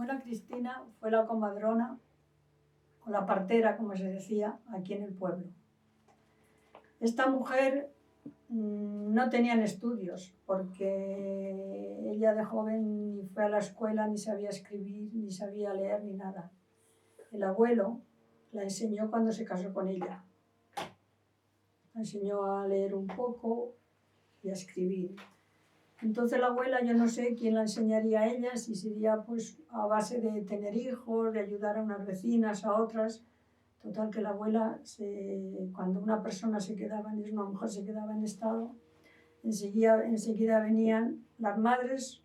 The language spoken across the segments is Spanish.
abuela Cristina fue la comadrona, o la partera, como se decía, aquí en el pueblo. Esta mujer no tenían estudios, porque ella de joven ni fue a la escuela, ni sabía escribir, ni sabía leer, ni nada. El abuelo la enseñó cuando se casó con ella. La enseñó a leer un poco y a escribir. Entonces la abuela, yo no sé quién la enseñaría a ella, si sería pues a base de tener hijos, de ayudar a unas vecinas, a otras. Total que la abuela, cuando una persona se quedaba, una mujer se quedaba en estado, enseguida venían las madres,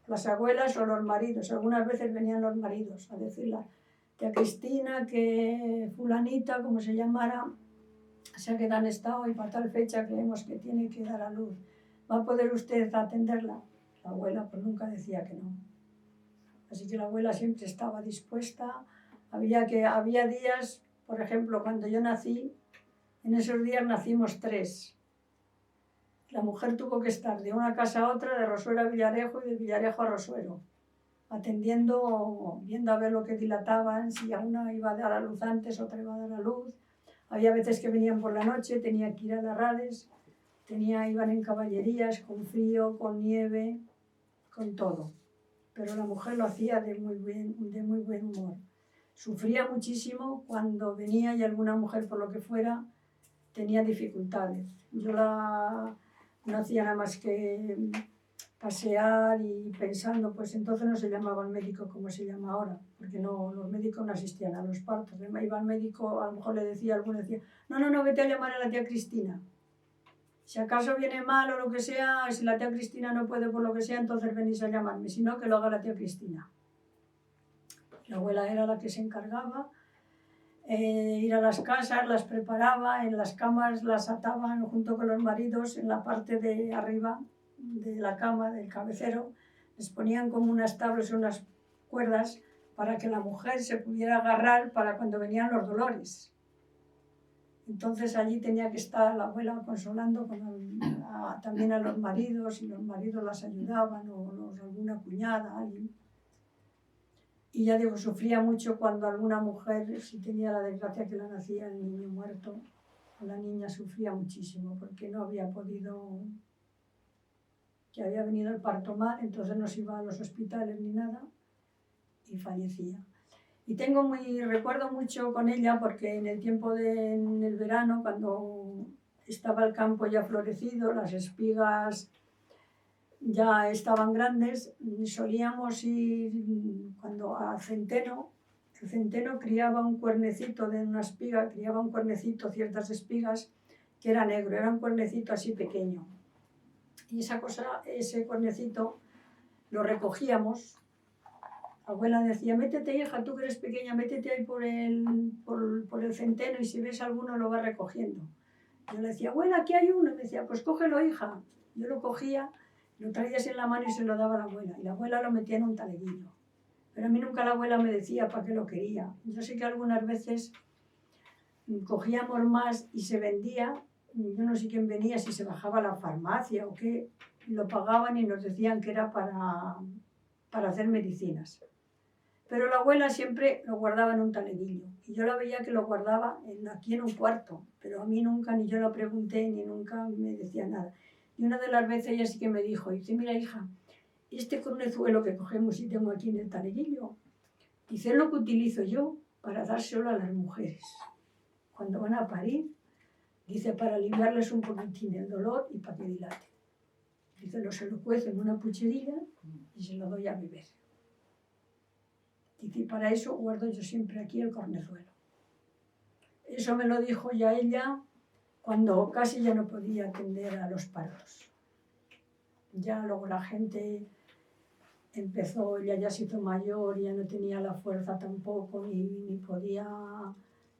las abuelas o los maridos. Algunas veces venían los maridos a decirle: tía Cristina, que fulanita, como se llamara, se ha quedado en estado y para tal fecha creemos que tiene que dar a luz. ¿Va a poder usted atenderla? La abuela pues nunca decía que no. Así que la abuela siempre estaba dispuesta. Había días, por ejemplo, cuando yo nací, en esos días nacimos 3. La mujer tuvo que estar de una casa a otra, de Rosuero a Villarejo y de Villarejo a Rosuero, atendiendo, viendo a ver lo que dilataban, si a una iba a dar a luz antes, otra iba a dar a luz. Había veces que venían por la noche, tenía que ir a las rades, iban en caballerías, con frío, con nieve, con todo. Pero la mujer lo hacía de muy buen humor. Sufría muchísimo cuando venía y alguna mujer, por lo que fuera, tenía dificultades. Yo no hacía nada más que pasear y pensando, pues entonces no se llamaba al médico como se llama ahora, porque los médicos no asistían a los partos. Iba al médico, a lo mejor le decía, alguno decía: no, vete a llamar a la tía Cristina. Si acaso viene mal o lo que sea, si la tía Cristina no puede por lo que sea, entonces venís a llamarme, si no, que lo haga la tía Cristina. La abuela era la que se encargaba, ir a las casas, las preparaba, en las camas las ataban junto con los maridos, en la parte de arriba de la cama, del cabecero, les ponían como unas tablas o unas cuerdas para que la mujer se pudiera agarrar para cuando venían los dolores. Entonces allí tenía que estar la abuela consolando también a los maridos, y los maridos las ayudaban, o alguna cuñada, alguien. Y ya digo, sufría mucho cuando alguna mujer, si tenía la desgracia que le nacía el niño muerto, la niña sufría muchísimo porque no había podido, que había venido el parto mal, entonces no se iba a los hospitales ni nada y fallecía. Y recuerdo mucho con ella porque en el tiempo en el verano, cuando estaba el campo ya florecido, las espigas ya estaban grandes, solíamos ir a Centeno. El Centeno criaba un cuernecito de una espiga, ciertas espigas, que era negro, era un cuernecito así pequeño. Y ese cuernecito lo recogíamos. La abuela decía: métete, hija, tú que eres pequeña, métete ahí por el centeno y si ves alguno lo vas recogiendo. Yo le decía: abuela, aquí hay uno. Y me decía: pues cógelo, hija. Yo lo cogía, lo traía así en la mano y se lo daba a la abuela. Y la abuela lo metía en un taleguillo. Pero a mí nunca la abuela me decía para qué lo quería. Yo sé que algunas veces cogíamos más y se vendía. Yo no sé quién venía, si se bajaba a la farmacia o qué. Lo pagaban y nos decían que era para hacer medicinas. Pero la abuela siempre lo guardaba en un taleguillo. Y yo la veía que lo guardaba aquí en un cuarto. Pero a mí nunca, ni yo lo pregunté, ni nunca me decía nada. Y una de las veces ella sí que me dijo, dice: mira, hija, este cornezuelo que cogemos y tengo aquí en el taleguillo, dice, es lo que utilizo yo para dárselo a las mujeres. Cuando van a parir, dice, para aliviarles un poquitín el dolor y para que dilate. Dice, se lo cuezo en una pucherilla y se lo doy a beber. Dice, y para eso guardo yo siempre aquí el cornezuelo. Eso me lo dijo ya ella cuando casi ya no podía atender a los partos. Ya luego la gente empezó, ella ya se hizo mayor, ya no tenía la fuerza tampoco, ni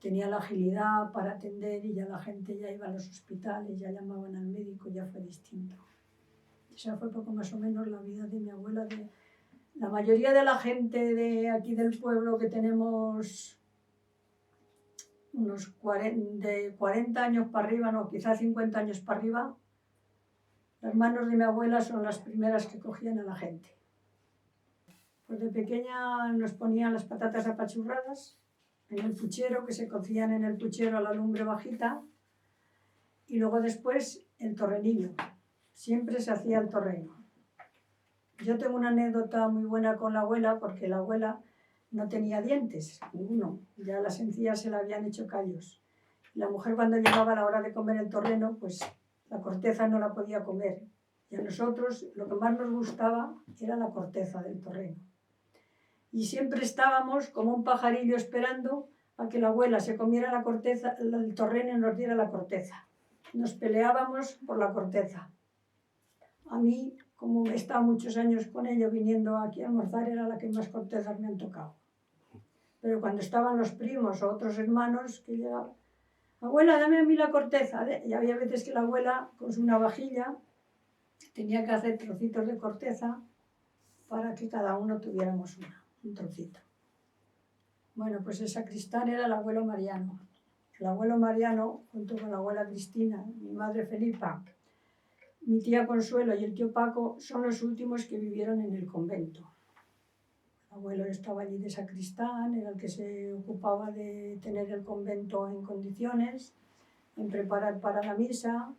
tenía la agilidad para atender, y ya la gente ya iba a los hospitales, ya llamaban al médico, ya fue distinto. Esa fue poco más o menos la vida de mi abuela. La mayoría de la gente de aquí del pueblo, que tenemos de 40 años para arriba, no, quizás 50 años para arriba, las manos de mi abuela son las primeras que cogían a la gente. Pues de pequeña nos ponían las patatas apachurradas en el puchero, que se cocían en el puchero a la lumbre bajita, y luego después el torrenillo. Siempre se hacía el torreno. Yo tengo una anécdota muy buena con la abuela, porque la abuela no tenía dientes, ninguno. Ya las encías se le habían hecho callos. La mujer, cuando llegaba la hora de comer el torreno, pues la corteza no la podía comer. Y a nosotros lo que más nos gustaba era la corteza del torreno. Y siempre estábamos como un pajarillo esperando a que la abuela se comiera la corteza, el torreno, y nos diera la corteza. Nos peleábamos por la corteza. A mí, como he estado muchos años con ella viniendo aquí a almorzar, era la que más cortezas me han tocado. Pero cuando estaban los primos o otros hermanos que llegaban, abuela, dame a mí la corteza. Y había veces que la abuela, con su navajilla, tenía que hacer trocitos de corteza para que cada uno tuviéramos un trocito. Bueno, pues el sacristán era el abuelo Mariano. El abuelo Mariano, junto con la abuela Cristina, mi madre Felipa, mi tía Consuelo y el tío Paco, son los últimos que vivieron en el convento. El abuelo estaba allí de sacristán, era el que se ocupaba de tener el convento en condiciones, en preparar para la misa.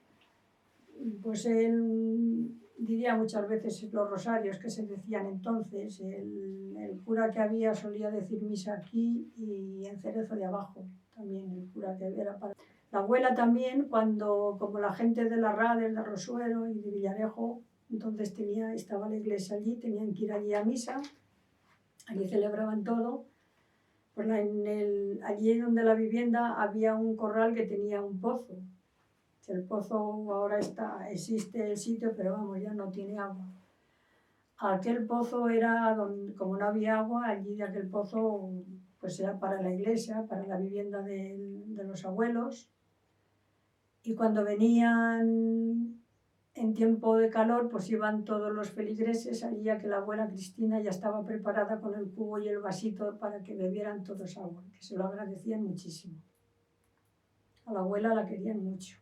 Pues él diría muchas veces los rosarios que se decían entonces. El cura que había solía decir misa aquí y en Cerezo de Abajo también, el cura que era para... La abuela también, cuando, como la gente de la Rades, de Rosuero y de Villarejo, entonces estaba la iglesia allí, tenían que ir allí a misa, allí celebraban todo. Pues allí donde la vivienda había un corral que tenía un pozo. El pozo ahora existe el sitio, pero vamos, ya no tiene agua. Aquel pozo era, como no había agua, allí de aquel pozo pues era para la iglesia, para la vivienda de los abuelos. Y cuando venían en tiempo de calor, pues iban todos los feligreses allí, a que la abuela Cristina ya estaba preparada con el cubo y el vasito para que bebieran todos agua, que se lo agradecían muchísimo. A la abuela la querían mucho.